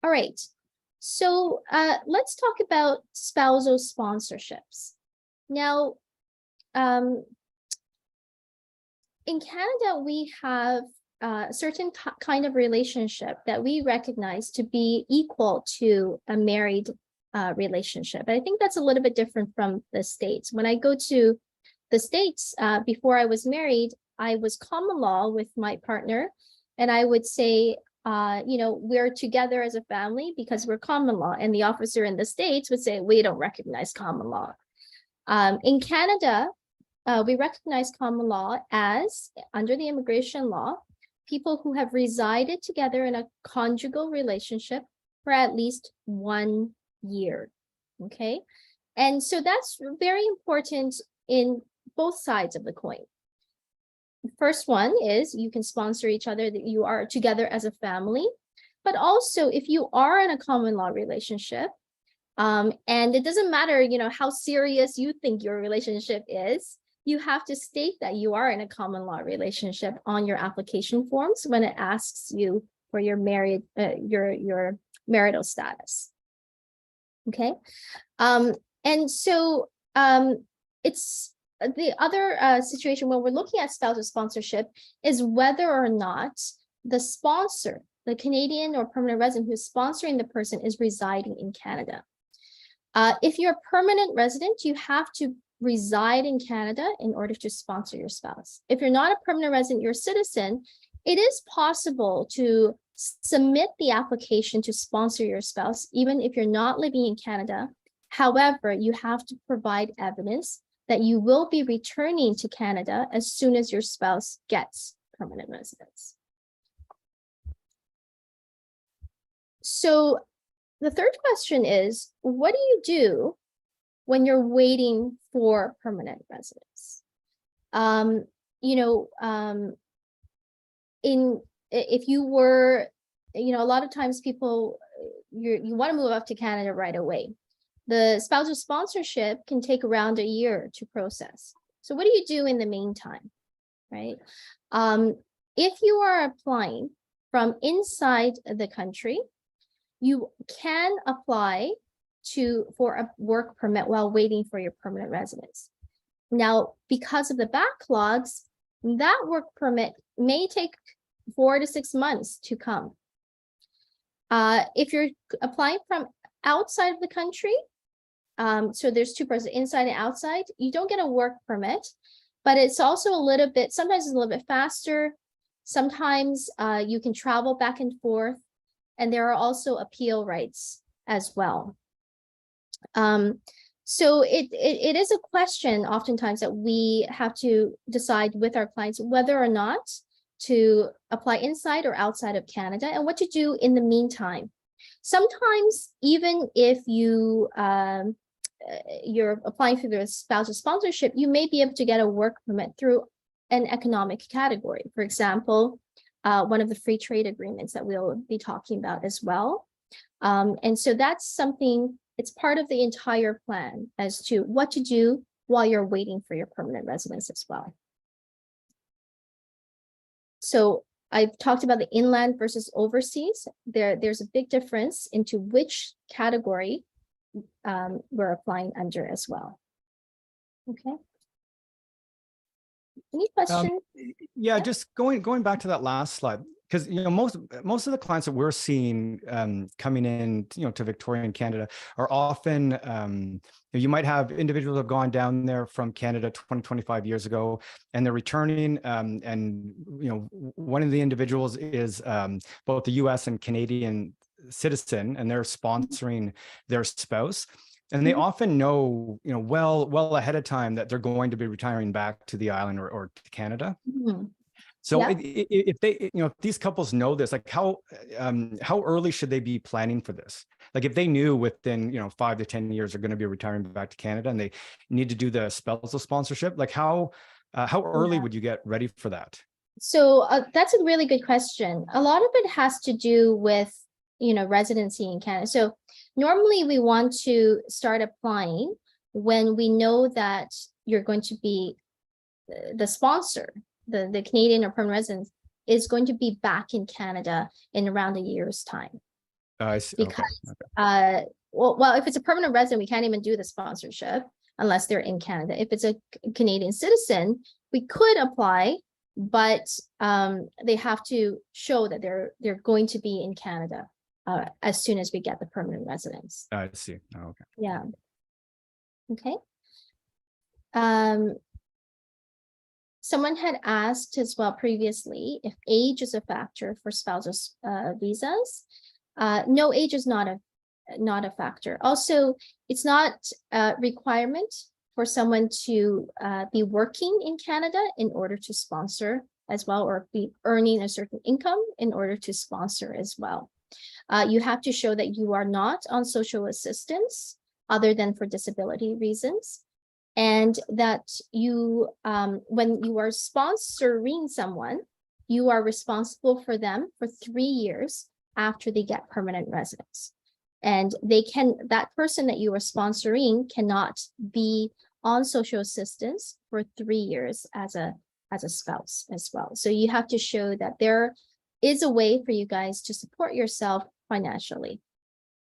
All right. So let's talk about spousal sponsorships. Now, in Canada, we have a certain kind of relationship that we recognize to be equal to a married relationship. I think that's a little bit different from the States. When I go to the States, before I was married, I was common law with my partner, and I would say, we're together as a family because we're common law. And the officer in the States would say, we don't recognize common law. In Canada, we recognize common law as, under the immigration law, people who have resided together in a conjugal relationship for at least 1 year. Okay. And so that's very important in both sides of the coin. The first one is you can sponsor each other, that you are together as a family. But also, if you are in a common law relationship, and it doesn't matter, how serious you think your relationship is, you have to state that you are in a common law relationship on your application forms when it asks you for your your marital status. Okay. And so it's the other situation when we're looking at spousal sponsorship is whether or not the sponsor, the Canadian or permanent resident who's sponsoring the person, is residing in Canada. If you're a permanent resident, you have to reside in Canada in order to sponsor your spouse. If you're not a permanent resident, you're a citizen, it is possible to submit the application to sponsor your spouse, even if you're not living in Canada. However, you have to provide evidence that you will be returning to Canada as soon as your spouse gets permanent residence. So the third question is, what do you do when you're waiting for permanent residence? If you were, a lot of times people, you want to move up to Canada right away. The spousal sponsorship can take around a year to process. So what do you do in the meantime, right? If you are applying from inside the country, you can apply for a work permit while waiting for your permanent residence. Now, because of the backlogs, that work permit may take 4 to 6 months to come. If you're applying from outside of the country, so there's two parts, inside and outside, you don't get a work permit, but it's also sometimes it's a little bit faster. Sometimes you can travel back and forth, and there are also appeal rights as well. So it is a question oftentimes that we have to decide with our clients whether or not to apply inside or outside of Canada and what to do in the meantime. Sometimes even if you're applying through the spousal sponsorship, you may be able to get a work permit through an economic category. For example, one of the free trade agreements that we'll be talking about as well. And so that's something, it's part of the entire plan as to what to do while you're waiting for your permanent residence as well. So I've talked about the inland versus overseas. There's a big difference into which category we're applying under as well. Okay. Any questions? Yeah, just going back to that last slide, because most of the clients that we're seeing coming in to Victoria and Canada are often you might have individuals who have gone down there from Canada 20-25 years ago, and they're returning, and one of the individuals is both the US and Canadian citizen, and they're sponsoring their spouse. And they often know, well ahead of time that they're going to be retiring back to the island or to Canada. So yeah. If these couples know this, like how early should they be planning for this? Like if they knew within 5 to 10 years they're going to be retiring back to Canada and they need to do the spousal sponsorship, like how early would you get ready for that? So that's a really good question. A lot of it has to do with residency in Canada. So normally we want to start applying when we know that you're going to be the sponsor, the Canadian or permanent resident is going to be back in Canada in around a year's time. I see. Okay. because Okay. well, if it's a permanent resident, we can't even do the sponsorship unless they're in Canada. If it's a Canadian citizen, we could apply, but they have to show that they're going to be in Canada as soon as we get the permanent residence. I see. Oh, okay. Yeah. Okay. Someone had asked as well previously if age is a factor for spousal visas. No, age is not a factor. Also, it's not a requirement for someone to be working in Canada in order to sponsor as well, or be earning a certain income in order to sponsor as well. You have to show that you are not on social assistance other than for disability reasons, and that you, when you are sponsoring someone, you are responsible for them for 3 years after they get permanent residence. And that person that you are sponsoring cannot be on social assistance for 3 years as a spouse as well. So you have to show that there is a way for you guys to support yourself financially.